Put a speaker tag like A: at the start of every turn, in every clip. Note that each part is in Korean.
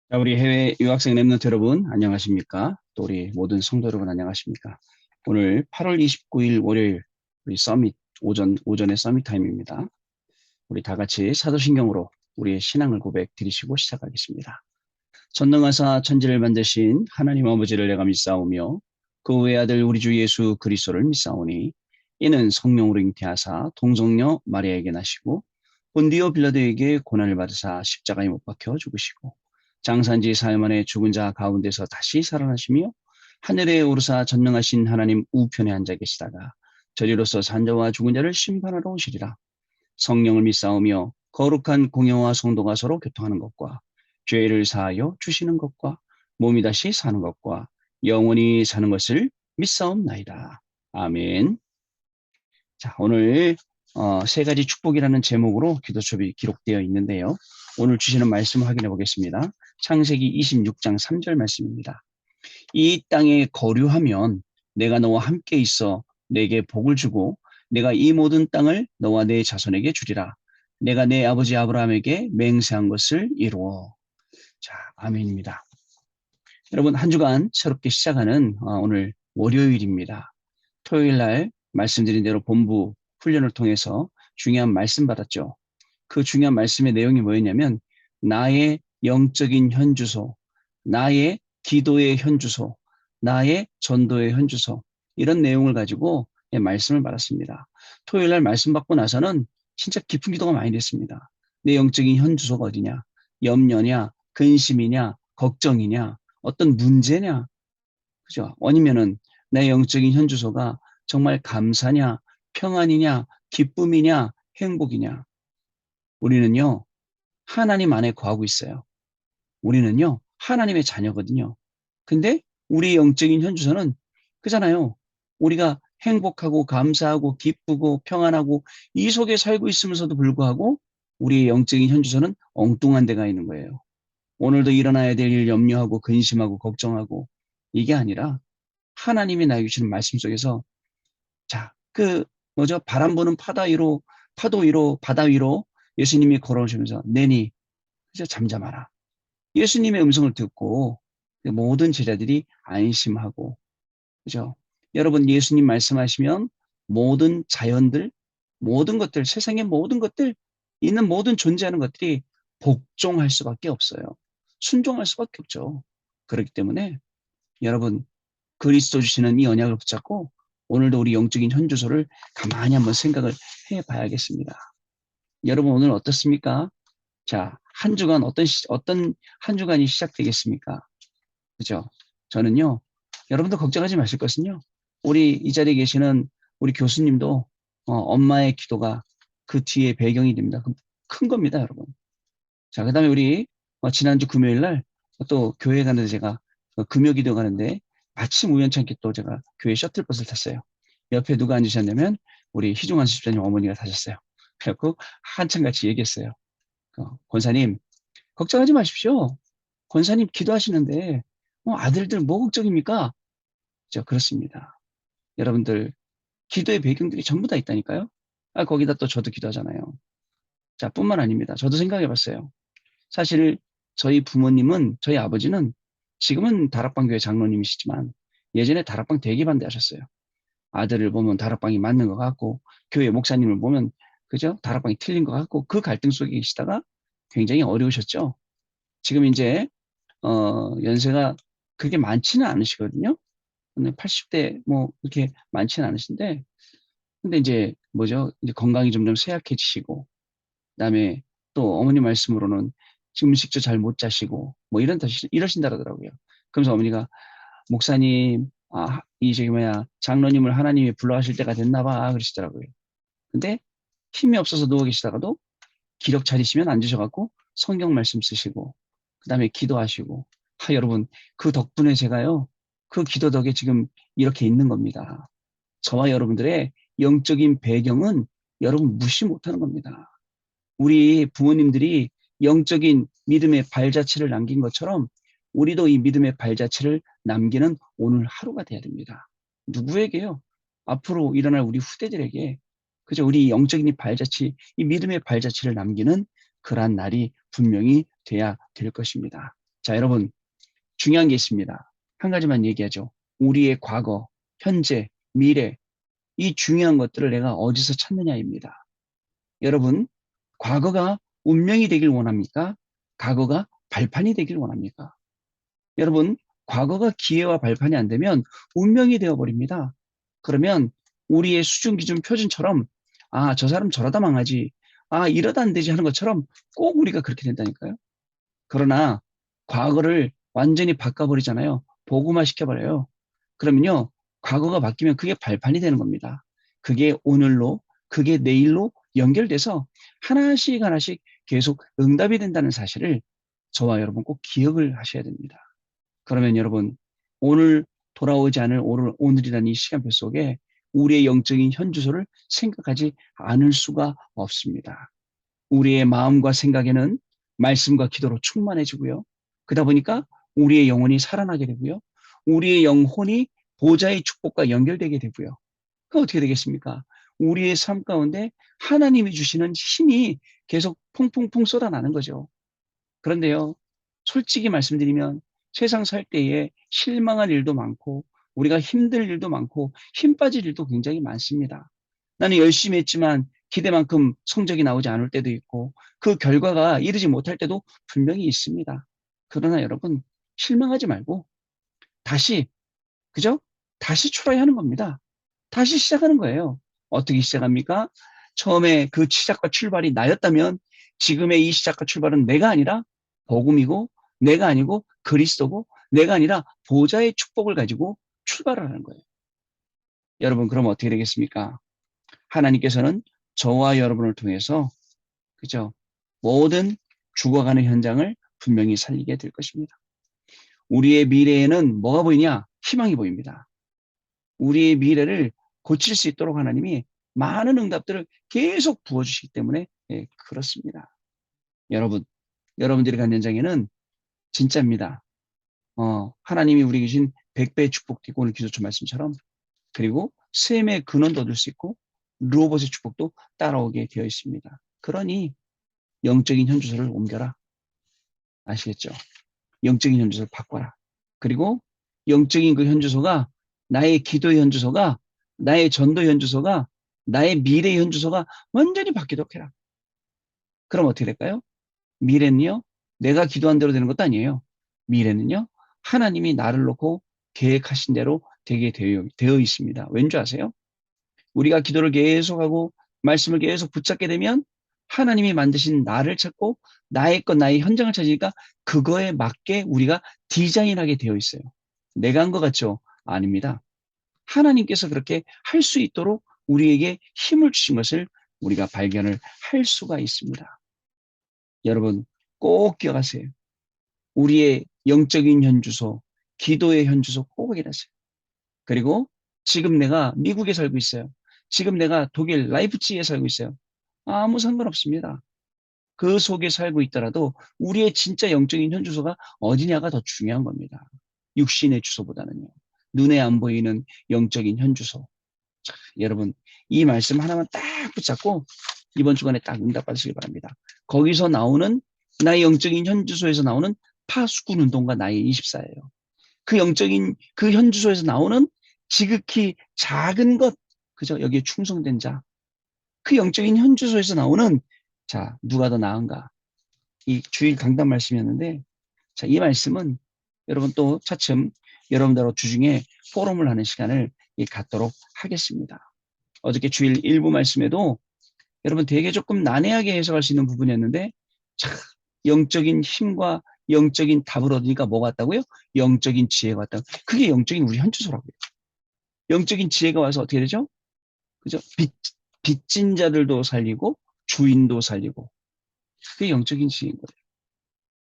A: 자, 우리 해외 유학생 랩런트 여러분, 안녕하십니까? 또 우리 모든 성도 여러분, 안녕하십니까? 오늘 8월 29일 월요일, 우리 오전의 서밋 타임입니다. 우리 다 같이 사도신경으로 우리의 신앙을 고백 드리시고 시작하겠습니다. 전능하사 천지를 만드신 하나님 아버지를 내가 믿사오며, 그 외아들 우리 주 예수 그리스도를 믿사오니, 이는 성령으로 잉태하사 동정녀 마리아에게 나시고, 본디오 빌라도에게 고난을 받으사 십자가에 못 박혀 죽으시고, 장산지 사흘 만에 죽은 자 가운데서 다시 살아나시며, 하늘에 오르사 전능하신 하나님 우편에 앉아 계시다가 저리로서 산자와 죽은 자를 심판하러 오시리라. 성령을 믿사오며 거룩한 공예와 성도가 서로 교통하는 것과 죄를 사하여 주시는 것과 몸이 다시 사는 것과 영원히 사는 것을 믿사옵나이다. 아멘. 자, 오늘 세 가지 축복이라는 제목으로 기도첩이 기록되어 있는데요. 오늘 주시는 말씀을 확인해 보겠습니다. 창세기 26장 3절 말씀입니다. 이 땅에 거류하면 내가 너와 함께 있어 내게 복을 주고 내가 이 모든 땅을 너와 내 자손에게 주리라. 내가 내 아버지 아브라함에게 맹세한 것을 이루어. 자, 아멘입니다. 여러분, 한 주간 새롭게 시작하는 오늘 월요일입니다. 토요일 날 말씀드린 대로 본부 훈련을 통해서 중요한 말씀 받았죠. 그 중요한 말씀의 내용이 뭐였냐면 나의 영적인 현주소, 나의 기도의 현주소, 나의 전도의 현주소, 이런 내용을 가지고 말씀을 받았습니다. 토요일 날 말씀 받고 나서는 진짜 깊은 기도가 많이 됐습니다. 내 영적인 현주소가 어디냐? 염려냐? 근심이냐? 걱정이냐? 어떤 문제냐? 그죠? 아니면은 내 영적인 현주소가 정말 감사냐? 평안이냐? 기쁨이냐? 행복이냐? 우리는요, 하나님 안에 거하고 있어요. 우리는요, 하나님의 자녀거든요. 근데 우리 영적인 현주소는 그잖아요. 우리가 행복하고 감사하고 기쁘고 평안하고 이 속에 살고 있으면서도 불구하고 우리의 영적인 현주소는 엉뚱한 데가 있는 거예요. 오늘도 일어나야 될 일 염려하고 근심하고 걱정하고 이게 아니라 하나님이 나에게 주시는 말씀 속에서 자, 뭐죠? 바람 부는 파도 위로, 바다 위로 예수님이 걸어오시면서 내니 그저 잠잠하라. 예수님의 음성을 듣고 모든 제자들이 안심하고, 그죠? 여러분, 예수님 말씀하시면 모든 자연들, 모든 것들, 세상의 모든 것들, 있는 모든 존재하는 것들이 복종할 수밖에 없어요. 순종할 수밖에 없죠. 그렇기 때문에 여러분, 그리스도 주시는 이 언약을 붙잡고 오늘도 우리 영적인 현주소를 가만히 한번 생각을 해 봐야겠습니다. 여러분, 오늘 어떻습니까? 자, 한 주간 어떤 한 주간이 시작되겠습니까? 그죠? 저는요, 여러분도 걱정하지 마실 것은요, 우리 이 자리에 계시는 우리 교수님도 엄마의 기도가 그 뒤에 배경이 됩니다. 큰 겁니다, 여러분. 자, 그 다음에 우리 지난주 금요일 날 또 교회 가는데 제가 금요 기도 가는데 마침 우연찮게 또 제가 교회 셔틀버스를 탔어요. 옆에 누가 앉으셨냐면 우리 희중환 집사님 어머니가 타셨어요. 그래갖고 한참 같이 얘기했어요. 권사님, 걱정하지 마십시오. 권사님 기도하시는데 아들들 뭐 걱정입니까? 그렇습니다. 여러분들 기도의 배경들이 전부 다 있다니까요. 거기다 또 저도 기도하잖아요. 자, 뿐만 아닙니다. 저도 생각해 봤어요. 사실 저희 부모님은 저희 아버지는 지금은 다락방 교회 장로님이시지만 예전에 다락방 되게 반대하셨어요. 아들을 보면 다락방이 맞는 것 같고 교회 목사님을 보면 그죠? 다락방이 틀린 것 같고 그 갈등 속에 계시다가 굉장히 어려우셨죠. 지금 이제 연세가 그렇게 많지는 않으시거든요. 80대 뭐 이렇게 많지는 않으신데 근데 이제 뭐죠? 이제 건강이 점점 쇠약해지시고 그다음에 또 어머니 말씀으로는 지금 음식도 잘 못 자시고 뭐 이러신다 그러더라고요. 그러면서 어머니가 목사님 이 저기 뭐야 장로님을 하나님이 불러하실 때가 됐나 봐 그러시더라고요. 근데 힘이 없어서 누워 계시다가도 기력 차리시면 앉으셔갖고 성경 말씀 쓰시고 그다음에 기도하시고 여러분 그 덕분에 제가요 그 기도 덕에 지금 이렇게 있는 겁니다. 저와 여러분들의 영적인 배경은 여러분 무시 못하는 겁니다. 우리 부모님들이 영적인 믿음의 발자취를 남긴 것처럼 우리도 이 믿음의 발자취를 남기는 오늘 하루가 돼야 됩니다. 누구에게요? 앞으로 일어날 우리 후대들에게 그저 우리 영적인 이 발자취, 이 믿음의 발자취를 남기는 그러한 날이 분명히 돼야 될 것입니다. 자, 여러분, 중요한 게 있습니다. 한 가지만 얘기하죠. 우리의 과거, 현재, 미래, 이 중요한 것들을 내가 어디서 찾느냐입니다. 여러분, 과거가 운명이 되길 원합니까? 과거가 발판이 되길 원합니까? 여러분, 과거가 기회와 발판이 안 되면 운명이 되어버립니다. 그러면 우리의 수준, 기준, 표준처럼 아, 저 사람 저러다 망하지. 아, 이러다 안 되지 하는 것처럼 꼭 우리가 그렇게 된다니까요. 그러나 과거를 완전히 바꿔버리잖아요. 복음화 시켜버려요. 그러면요, 과거가 바뀌면 그게 발판이 되는 겁니다. 그게 오늘로, 그게 내일로 연결돼서 하나씩 하나씩 계속 응답이 된다는 사실을 저와 여러분 꼭 기억을 하셔야 됩니다. 그러면 여러분, 오늘 돌아오지 않을 오늘이라는 이 시간표 속에 우리의 영적인 현주소를 생각하지 않을 수가 없습니다. 우리의 마음과 생각에는 말씀과 기도로 충만해지고요. 그러다 보니까 우리의 영혼이 살아나게 되고요. 우리의 영혼이 보좌의 축복과 연결되게 되고요. 그 어떻게 되겠습니까? 우리의 삶 가운데 하나님이 주시는 힘이 계속 퐁퐁퐁 쏟아나는 거죠. 그런데요, 솔직히 말씀드리면 세상 살 때에 실망할 일도 많고 우리가 힘들 일도 많고 힘 빠질 일도 굉장히 많습니다. 나는 열심히 했지만 기대만큼 성적이 나오지 않을 때도 있고 그 결과가 이르지 못할 때도 분명히 있습니다. 그러나 여러분 실망하지 말고 다시 그죠? 다시 트라이 하는 겁니다. 다시 시작하는 거예요. 어떻게 시작합니까? 처음에 그 시작과 출발이 나였다면 지금의 이 시작과 출발은 내가 아니라 복음이고 내가 아니고 그리스도고 내가 아니라 보좌의 축복을 가지고 출발하는 거예요. 여러분 그럼 어떻게 되겠습니까? 하나님께서는 저와 여러분을 통해서 그죠? 모든 죽어가는 현장을 분명히 살리게 될 것입니다. 우리의 미래에는 뭐가 보이냐? 희망이 보입니다. 우리의 미래를 고칠 수 있도록 하나님이 많은 응답들을 계속 부어주시기 때문에 예, 그렇습니다. 여러분, 여러분들이 간 현장에는 진짜입니다. 하나님이 우리에게 주신 100배의 축복도 있고 오늘 기도처 말씀처럼 그리고 셈의 근원도 얻을 수 있고 루오봇의 축복도 따라오게 되어 있습니다. 그러니 영적인 현주소를 옮겨라. 아시겠죠? 영적인 현주소를 바꿔라. 그리고 영적인 그 현주소가 나의 기도의 현주소가 나의 전도의 현주소가 나의 미래의 현주소가 완전히 바뀌도록 해라. 그럼 어떻게 될까요? 미래는요. 내가 기도한 대로 되는 것도 아니에요. 미래는요. 하나님이 나를 놓고 계획하신 대로 되게 되어 있습니다. 왠지 아세요? 우리가 기도를 계속하고 말씀을 계속 붙잡게 되면 하나님이 만드신 나를 찾고 나의 것, 나의 현장을 찾으니까 그거에 맞게 우리가 디자인하게 되어 있어요. 내가 한 것 같죠? 아닙니다. 하나님께서 그렇게 할 수 있도록 우리에게 힘을 주신 것을 우리가 발견을 할 수가 있습니다. 여러분 꼭 기억하세요. 우리의 영적인 현주소, 기도의 현주소 꼭 확인하세요. 그리고 지금 내가 미국에 살고 있어요. 지금 내가 독일 라이프치히에 살고 있어요. 아무 상관없습니다. 그 속에 살고 있더라도 우리의 진짜 영적인 현주소가 어디냐가 더 중요한 겁니다. 육신의 주소보다는요. 눈에 안 보이는 영적인 현주소. 자, 여러분 이 말씀 하나만 딱 붙잡고 이번 주간에 딱 응답 받으시기 바랍니다. 거기서 나오는 나의 영적인 현주소에서 나오는 파수꾼 운동가 나의 24예요. 그 영적인 그 현주소에서 나오는 지극히 작은 것, 그죠? 여기에 충성된 자. 그 영적인 현주소에서 나오는 자, 누가 더 나은가? 이 주일 강단 말씀이었는데 자, 이 말씀은 여러분 또 차츰 여러분들하고 주중에 포럼을 하는 시간을 갖도록 하겠습니다. 어저께 주일 일부 말씀에도 여러분 되게 조금 난해하게 해석할 수 있는 부분이었는데 참 영적인 힘과 영적인 답을 얻으니까 뭐가 왔다고요? 영적인 지혜가 왔다. 그게 영적인 우리 현주소라고요. 영적인 지혜가 와서 어떻게 되죠? 그죠? 빚진 자들도 살리고 주인도 살리고 그게 영적인 지혜인 거예요.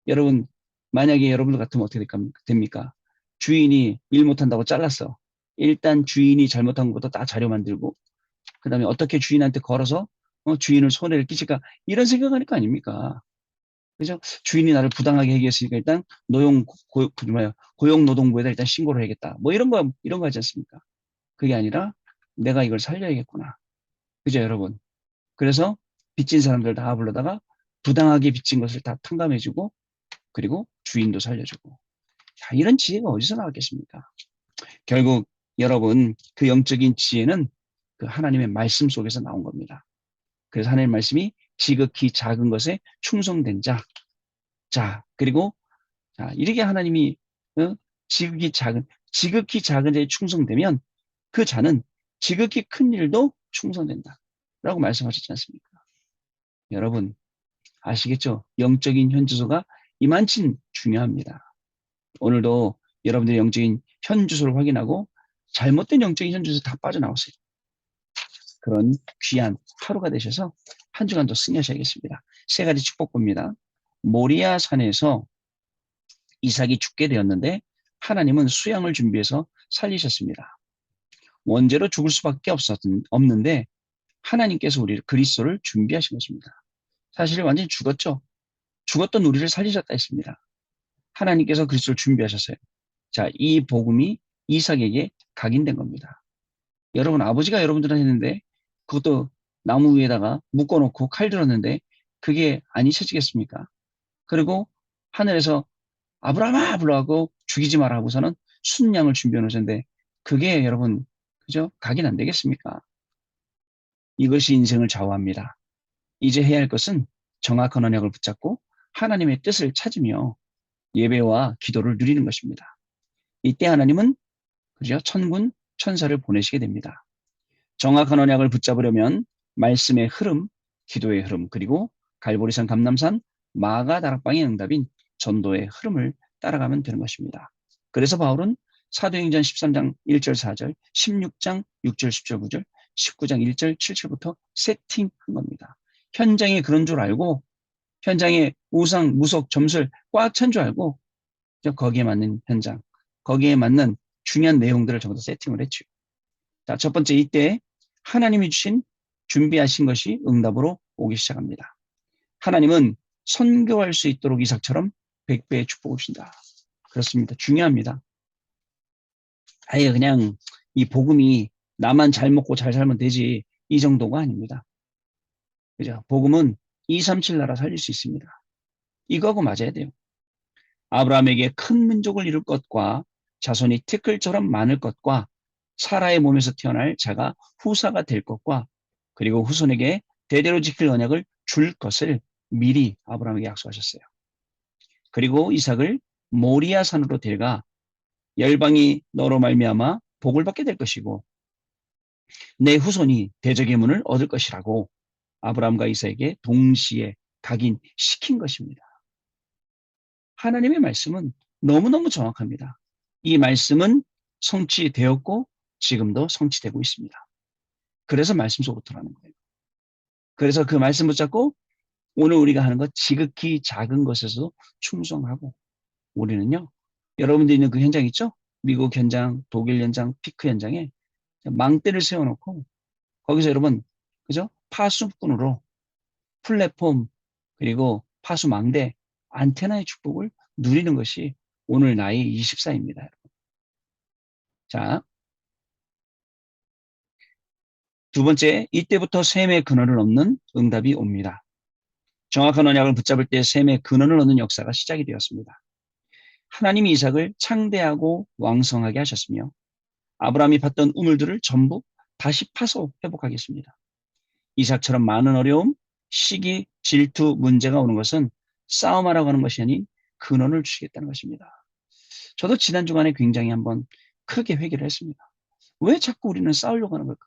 A: 여러분 만약에 여러분들 같으면 어떻게 됩니까? 주인이 일 못한다고 잘랐어. 일단 주인이 잘못한 것부터 다 자료 만들고 그 다음에 어떻게 주인한테 걸어서 주인을 손해를 끼칠까 이런 생각하는 거 아닙니까? 그죠? 주인이 나를 부당하게 해결했으니까 일단 고용노동부에다 일단 신고를 해야겠다. 뭐 이런 거 하지 않습니까? 그게 아니라 내가 이걸 살려야겠구나. 그죠, 여러분? 그래서 빚진 사람들 다 불러다가 부당하게 빚진 것을 다 탕감해주고 그리고 주인도 살려주고. 자, 이런 지혜가 어디서 나왔겠습니까? 결국 여러분 그 영적인 지혜는 그 하나님의 말씀 속에서 나온 겁니다. 그래서 하나님의 말씀이 지극히 작은 것에 충성된 자. 자, 그리고 자, 이렇게 하나님이 어? 지극히 작은 자에 충성되면 그 자는 지극히 큰 일도 충성된다. 라고 말씀하셨지 않습니까? 여러분 아시겠죠? 영적인 현주소가 이만큼 중요합니다. 오늘도 여러분들의 영적인 현주소를 확인하고 잘못된 영적인 현주소 다 빠져나오세요. 그런 귀한 하루가 되셔서 한 주간도 승리하셔야겠습니다. 세 가지 축복봅니다. 모리아 산에서 이삭이 죽게 되었는데 하나님은 수양을 준비해서 살리셨습니다. 원죄로 죽을 수밖에 없는데 하나님께서 우리 그리스도를 준비하신 것입니다. 사실 완전히 죽었죠. 죽었던 우리를 살리셨다 했습니다. 하나님께서 그리스도를 준비하셨어요. 자, 이 복음이 이삭에게 각인된 겁니다. 여러분 아버지가 여러분들한테 했는데 그것도 나무 위에다가 묶어놓고 칼 들었는데 그게 아니셔지겠습니까? 그리고 하늘에서 아브라함아 불러가고 죽이지 마라 하고서는 순양을 준비해 놓으셨는데 그게 여러분 그죠? 각인 안 되겠습니까? 이것이 인생을 좌우합니다. 이제 해야 할 것은 정확한 언약을 붙잡고 하나님의 뜻을 찾으며 예배와 기도를 누리는 것입니다. 이때 하나님은 그죠? 천군 천사를 보내시게 됩니다. 정확한 언약을 붙잡으려면 말씀의 흐름, 기도의 흐름, 그리고 갈보리산 감람산 마가다락방의 응답인 전도의 흐름을 따라가면 되는 것입니다. 그래서 바울은 사도행전 13장 1절 4절, 16장 6절 10절 9절, 19장 1절 7절부터 세팅한 겁니다. 현장에 그런 줄 알고 현장에 우상, 무속, 점술 꽉 찬 줄 알고 거기에 맞는 현장, 거기에 맞는 중요한 내용들을 전부 다 세팅을 했죠. 자, 첫 번째 이때 하나님이 주신 준비하신 것이 응답으로 오기 시작합니다. 하나님은 선교할 수 있도록 이삭처럼 100배의 축복을 주신다. 그렇습니다. 중요합니다. 아예 그냥 이 복음이 나만 잘 먹고 잘 살면 되지 이 정도가 아닙니다. 그죠? 복음은 237 나라 살릴 수 있습니다. 이거하고 맞아야 돼요. 아브라함에게 큰 민족을 이룰 것과 자손이 티끌처럼 많을 것과 사라의 몸에서 태어날 자가 후사가 될 것과 그리고 후손에게 대대로 지킬 언약을 줄 것을 미리 아브라함에게 약속하셨어요. 그리고 이삭을 모리아 산으로 데려가 열방이 너로 말미암아 복을 받게 될 것이고 내 후손이 대적의 문을 얻을 것이라고 아브라함과 이삭에게 동시에 각인시킨 것입니다. 하나님의 말씀은 너무너무 정확합니다. 이 말씀은 성취되었고 지금도 성취되고 있습니다. 그래서 말씀 속으로 들어가는 거예요. 그래서 그 말씀 붙잡고 오늘 우리가 하는 것 지극히 작은 것에서도 충성하고 우리는요. 여러분들 있는 그 현장 있죠? 미국 현장, 독일 현장, 피크 현장에 망대를 세워놓고 거기서 여러분 그죠? 파수꾼으로 플랫폼 그리고 파수망대 안테나의 축복을 누리는 것이 오늘 나이 24입니다. 자, 두 번째, 이때부터 셈의 근원을 얻는 응답이 옵니다. 정확한 언약을 붙잡을 때 셈의 근원을 얻는 역사가 시작이 되었습니다. 하나님이 이삭을 창대하고 왕성하게 하셨으며 아브라함이 봤던 우물들을 전부 다시 파서 회복하겠습니다. 이삭처럼 많은 어려움, 시기, 질투, 문제가 오는 것은 싸움하라고 하는 것이 아닌 근원을 주시겠다는 것입니다. 저도 지난 주간에 굉장히 한번 크게 회개를 했습니다. 왜 자꾸 우리는 싸우려고 하는 걸까?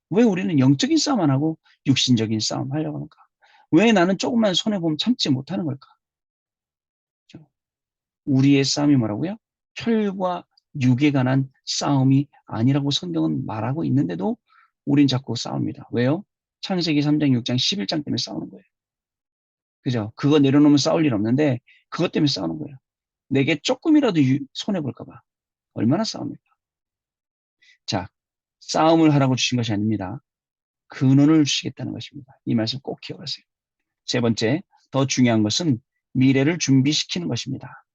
A: 왜 우리는 영적인 싸움 안 하고 육신적인 싸움 하려고 하는가? 왜 나는 조금만 손해보면 참지 못하는 걸까? 우리의 싸움이 뭐라고요? 혈과 육에 관한 싸움이 아니라고 성경은 말하고 있는데도 우린 자꾸 싸웁니다. 왜요? 창세기 3장, 6장, 11장 때문에 싸우는 거예요. 그죠? 그거 내려놓으면 싸울 일 없는데 그것 때문에 싸우는 거예요. 내게 조금이라도 손해볼까 봐. 얼마나 싸웁니까? 자, 싸움을 하라고 주신 것이 아닙니다. 근원을 주시겠다는 것입니다. 이 말씀 꼭 기억하세요. 세 번째, 더 중요한 것은 미래를 준비시키는 것입니다.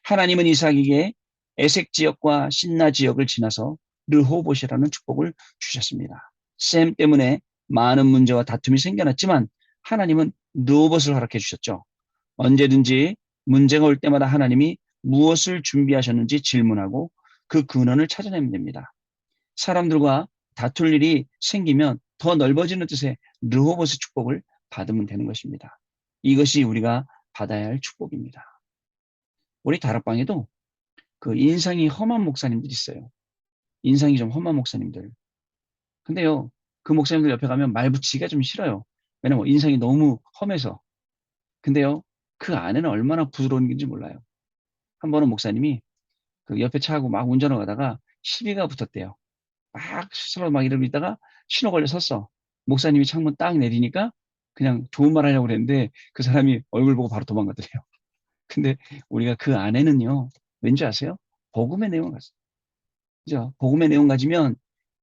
A: 하나님은 이삭에게 에색 지역과 신나 지역을 지나서 르호봇이라는 축복을 주셨습니다. 셈 때문에 많은 문제와 다툼이 생겨났지만 하나님은 르호봇을 허락해 주셨죠. 언제든지 문제가 올 때마다 하나님이 무엇을 준비하셨는지 질문하고 그 근원을 찾아내면 됩니다. 사람들과 다툴 일이 생기면 더 넓어지는 뜻의 르호보스 축복을 받으면 되는 것입니다. 이것이 우리가 받아야 할 축복입니다. 우리 다락방에도 그 인상이 험한 목사님들이 있어요. 인상이 좀 험한 목사님들. 근데요, 그 목사님들 옆에 가면 말 붙이기가 좀 싫어요. 왜냐면 인상이 너무 험해서. 근데요, 그 안에는 얼마나 부드러운 건지 몰라요. 한 번은 목사님이 그 옆에 차하고 막 운전을 가다가 시비가 붙었대요. 막 서로 막 이러고 있다가 신호 걸려 섰어. 목사님이 창문 딱 내리니까 그냥 좋은 말 하려고 그랬는데 그 사람이 얼굴 보고 바로 도망가더래요. 근데 우리가 그 안에는요, 왠지 아세요? 복음의 내용을 가져요. 그죠? 복음의 내용 가지면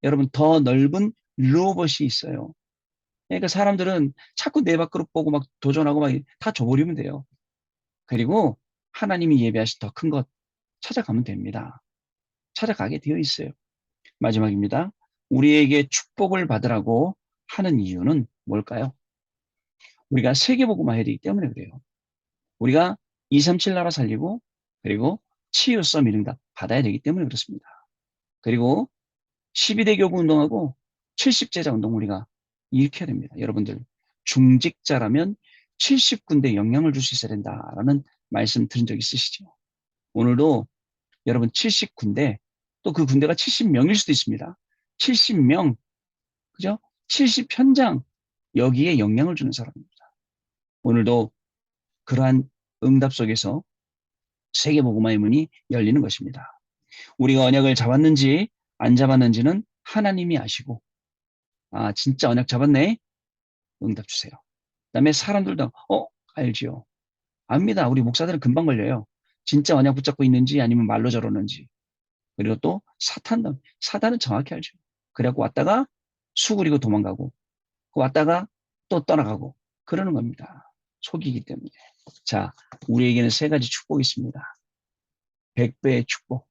A: 여러분 더 넓은 로봇이 있어요. 그러니까 사람들은 자꾸 내 밖으로 보고 막 도전하고 막 다 줘버리면 돼요. 그리고 하나님이 예배하신 더 큰 것 찾아가면 됩니다. 찾아가게 되어 있어요. 마지막입니다. 우리에게 축복을 받으라고 하는 이유는 뭘까요? 우리가 세계복음화 해야 되기 때문에 그래요. 우리가 237 나라 살리고 그리고 치유 서밋 응답 받아야 되기 때문에 그렇습니다. 그리고 12대 교부 운동하고 70제자 운동 우리가 일으켜야 됩니다. 여러분들 중직자라면 70군데 영향을 줄 수 있어야 된다라는 말씀 들은 적 있으시죠? 오늘도 여러분 70군데 또 그 군대가 70명일 수도 있습니다. 70명 그죠? 70현장 여기에 영향을 주는 사람입니다. 오늘도 그러한 응답 속에서 세계복음화의 문이 열리는 것입니다. 우리가 언약을 잡았는지 안 잡았는지는 하나님이 아시고 진짜 언약 잡았네? 응답 주세요. 그다음에 사람들도 알지요. 압니다. 우리 목사들은 금방 걸려요. 진짜 언약 붙잡고 있는지 아니면 말로 저러는지. 그리고 또 사단은 정확히 알죠. 그래갖고 왔다가 수그리고 도망가고 왔다가 또 떠나가고 그러는 겁니다. 속이기 때문에. 자, 우리에게는 세 가지 축복이 있습니다. 100배의 축복.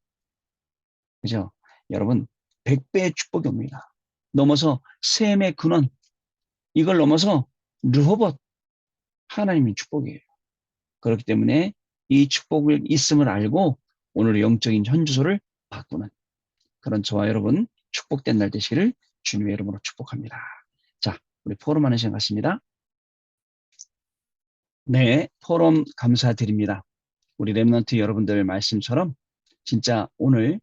A: 그죠? 여러분, 100배의 축복이 옵니다. 넘어서 셈의 근원, 이걸 넘어서 르호봇, 하나님의 축복이에요. 그렇기 때문에 이 축복을 있음을 알고 오늘의 영적인 현주소를 바꾸는 그런 저와 여러분 축복된 날 되시기를 주님의 이름으로 축복합니다. 자, 우리 포럼하는 시간 같습니다. 네, 포럼 감사드립니다. 우리 렘넌트 여러분들 말씀처럼 진짜 오늘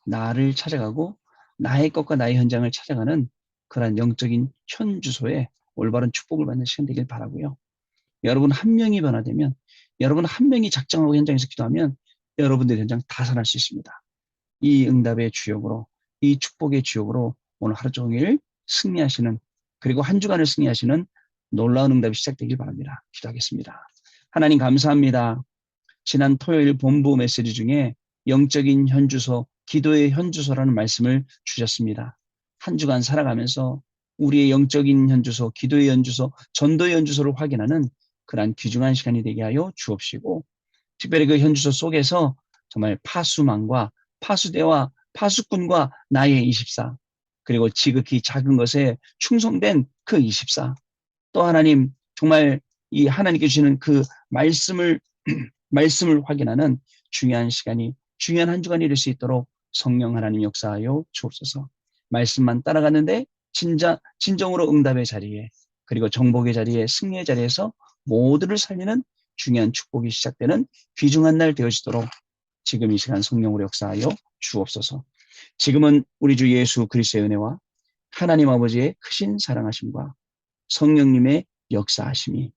A: 나를 찾아가고 나의 것과 나의 현장을 찾아가는 그러한 영적인 현주소에 올바른 축복을 받는 시간 되길 바라고요. 여러분 한 명이 변화되면 여러분 한 명이 작정하고 현장에서 기도하면 여러분들 현장 다 살아날 수 있습니다. 이 응답의 주역으로 이 축복의 주역으로 오늘 하루 종일 승리하시는 그리고 한 주간을 승리하시는 놀라운 응답이 시작되길 바랍니다. 기도하겠습니다. 하나님 감사합니다. 지난 토요일 본부 메시지 중에 영적인 현주소, 기도의 현주소라는 말씀을 주셨습니다. 한 주간 살아가면서 우리의 영적인 현주소, 기도의 현주소, 전도의 현주소를 확인하는 그러한 귀중한 시간이 되게 하여 주옵시고 특별히 그 현주소 속에서 정말 파수망과 파수대와 파수꾼과 나의 24 그리고 지극히 작은 것에 충성된 그 24 또 하나님 정말 이 하나님께 주시는 그 말씀을 확인하는 중요한 시간이 중요한 한 주간이 될 수 있도록 성령 하나님 역사하여 주옵소서. 말씀만 따라갔는데 진정으로 응답의 자리에 그리고 정복의 자리에 승리의 자리에서 모두를 살리는 중요한 축복이 시작되는 귀중한 날 되어지도록 지금 이 시간 성령으로 역사하여 주옵소서. 지금은 우리 주 예수 그리스도의 은혜와 하나님 아버지의 크신 사랑하심과 성령님의 역사하심이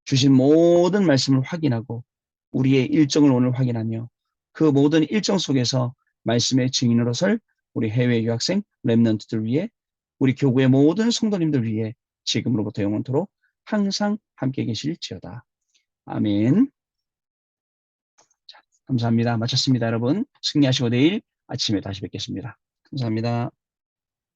A: 주신 모든 말씀을 확인하고 우리의 일정을 오늘 확인하며 그 모든 일정 속에서 말씀의 증인으로 설 우리 해외 유학생 렘넌트들 위해 우리 교구의 모든 성도님들 위해 지금으로부터 영원토록 항상 함께 계실지어다. 아멘. 자, 감사합니다. 마쳤습니다. 여러분 승리하시고 내일 아침에 다시 뵙겠습니다. 감사합니다.